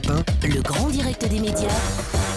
Europe 1, Le grand direct des médias.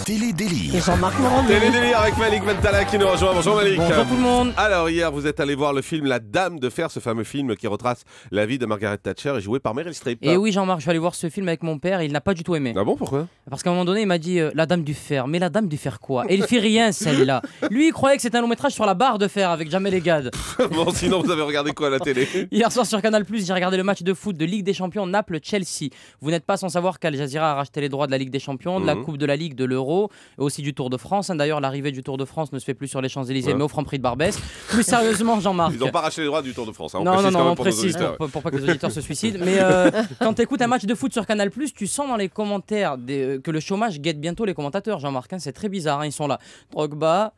Télé-délire. Et Jean-Marc Morandini. Télé-délire avec Malik Bentala qui nous rejoint. Bonjour Malik. Bonjour tout le monde. Alors hier, vous êtes allé voir le film La Dame de Fer, ce fameux film qui retrace la vie de Margaret Thatcher et joué par Meryl Streep. Et oui Jean-Marc, je suis allé voir ce film avec mon père et il n'a pas du tout aimé. Ah bon, pourquoi? Parce qu'à un moment donné, il m'a dit La Dame du Fer. Mais la Dame du Fer quoi? Et il fait rien celle-là. Lui, il croyait que c'était un long métrage sur la barre de fer avec Jamel Egad. Bon, sinon vous avez regardé quoi à la télé? Hier soir sur Canal+, j'ai regardé le match de foot de Ligue des Champions Naples-Chelsea. Vous n'êtes pas sans savoir qu'Al Jazeera a racheté les droits de la Ligue des Champions, de la Coupe de la Ligue, de l'Euro, et aussi du Tour de France. D'ailleurs, l'arrivée du Tour de France ne se fait plus sur les Champs-Élysées, mais au Franprix de Barbès. Plus sérieusement, Jean-Marc. Ils n'ont pas racheté les droits du Tour de France. Hein. Non, on pour nos précise auditeurs. pour pas que les auditeurs se suicident. Mais quand tu écoutes un match de foot sur Canal+, tu sens dans les commentaires que le chômage guette bientôt les commentateurs, Jean-Marc. Hein, c'est très bizarre. Hein, ils sont là. Drogba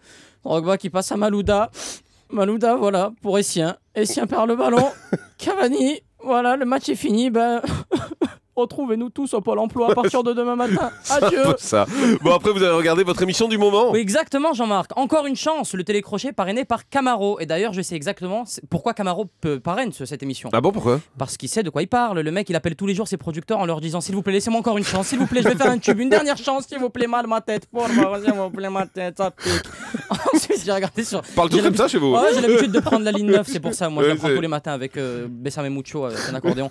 qui passe à Malouda. Malouda, voilà, pour Essien. Essien perd le ballon. Cavani, voilà, le match est fini. Retrouvez-nous tous au Pôle emploi à partir de demain matin. Adieu. Ça. Bon, après, vous avez regardé votre émission du moment. Oui, exactement, Jean-Marc. Encore une chance, le télécrochet parrainé par Camaro. Et d'ailleurs, je sais exactement pourquoi Camaro parraine cette émission. Ah bon, pourquoi? Parce qu'il sait de quoi il parle. Le mec, il appelle tous les jours ses producteurs en leur disant s'il vous plaît, laissez-moi encore une chance. S'il vous plaît, je vais faire un tube. Une dernière chance, s'il vous plaît, mal ma tête. Pour moi, s'il vous plaît, ma tête, ça pique. Ensuite, j'ai regardé sur. Parle tout comme ça chez vous? Ouais, j'ai l'habitude de prendre la ligne 9, c'est pour ça. Moi, je la Ouais, prends tous les matins avec Bessame Mucho, avec un accordéon.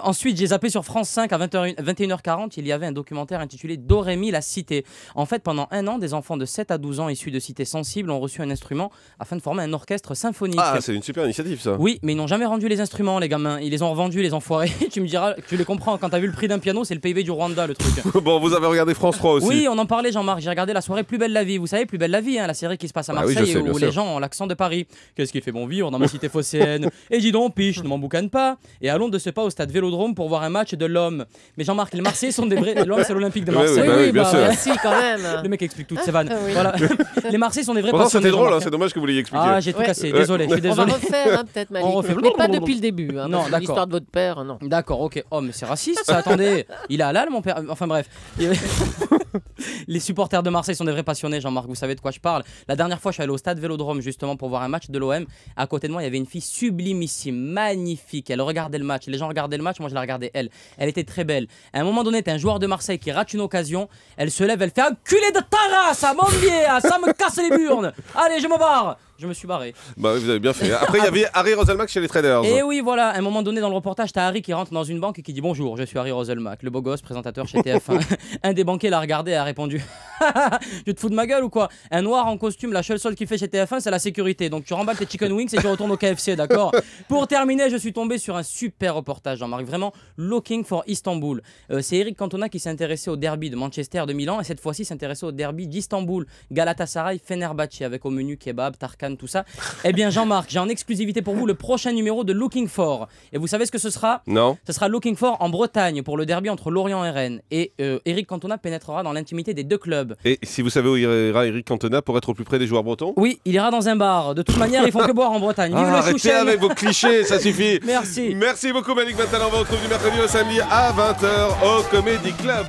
Ensuite, j'ai zappé sur France 5 à 21h40. Il y avait un documentaire intitulé Dorémy, la cité. En fait, pendant un an, des enfants de 7 à 12 ans issus de cités sensibles ont reçu un instrument afin de former un orchestre symphonique. Ah, c'est une super initiative ça. Oui, mais ils n'ont jamais rendu les instruments, les gamins. Ils les ont revendus, les enfoirés. Tu me diras, tu les comprends. Quand t'as vu le prix d'un piano, c'est le PIB du Rwanda, le truc. Bon, vous avez regardé France 3 aussi. Oui, on en parlait, Jean-Marc. J'ai regardé la soirée Plus belle la vie. Vous savez, Plus belle la vie, hein, la série qui se passe à Ah oui, Marseille je sais, bien où sûr. les gens ont l'accent de Paris. Qu'est-ce qui fait bon vivre dans ma cité phocéenne? Et dis donc, piche, ne m'emboucane pas. Et allons de ce pas au stade Vélodrome pour voir un match de l'Homme. Mais Jean-Marc, les Marseillais sont des vrais. L'Homme, c'est l'Olympique de Oui, oui, Marseille. bah oui, bien sûr. Merci quand même. Le mec explique toutes ses vannes. Oui. Voilà. Les Marseillais sont des vrais Pourtant, passionnés, c'était drôle, hein, Jean-Marc. c'est dommage que vous l'ayez expliqué. Ah, j'ai tout cassé. Ouais. Désolé, je suis On va désolé. refaire peut-être Malik. On refait. Mais pas depuis le début. Hein, Non, parce que d'accord. l'histoire de votre père, non. D'accord, ok. Oh, mais c'est raciste, ça. Attendez. Il est halal, mon père. Enfin, bref. Les supporters de Marseille sont des vrais passionnés, Jean-Marc. Vous savez de quoi je parle. La dernière fois, je suis allé au stade Vélodrome justement pour voir un match de l'OM. À côté de moi, il y avait une fille sublimissime, magnifique. Elle regardait le match. Les gens regardaient le match. Moi, je la regardais elle. Elle était très belle. À un moment donné, t'as un joueur de Marseille qui rate une occasion. Elle se lève, elle fait un culé de ta race, à mon biais, ça me casse les burnes. Allez, je me barre. Je me suis barré. Bah oui, vous avez bien fait. Après, il y avait Harry Roselmack chez les traders. Et oui, voilà, à un moment donné dans le reportage, t'as Harry qui rentre dans une banque et qui dit bonjour, je suis Harry Roselmack, le beau gosse, présentateur chez TF1. Un des banquiers l'a regardé et a répondu tu te fous de ma gueule ou quoi? Un noir en costume, la seule solde qu'il fait chez TF1, c'est la sécurité. Donc tu remballes tes chicken wings et tu retournes au KFC, d'accord? Pour terminer, je suis tombé sur un super reportage, Jean-Marc, vraiment Looking for Istanbul. C'est Eric Cantona qui s'est intéressé au derby de Manchester de Milan et cette fois-ci s'intéressait au derby d'Istanbul, Galatasaray, Fenerbahçe, avec au menu kebab, Tarkan, tout ça. Eh bien Jean-Marc, j'ai en exclusivité pour vous le prochain numéro de Looking For. Et vous savez ce que ce sera? Non. Ce sera Looking For en Bretagne pour le derby entre Lorient et Rennes. Et Eric Cantona pénétrera dans l'intimité des deux clubs. Et si vous savez où ira Eric Cantona pour être au plus près des joueurs bretons? Oui, il ira dans un bar. De toute manière, ils font que boire en Bretagne. Vive le Arrêtez Chouchen. avec vos clichés, ça suffit. Merci. Merci beaucoup Malik Bentala, on va retrouver du mercredi au samedi à 20h au Comedy Club.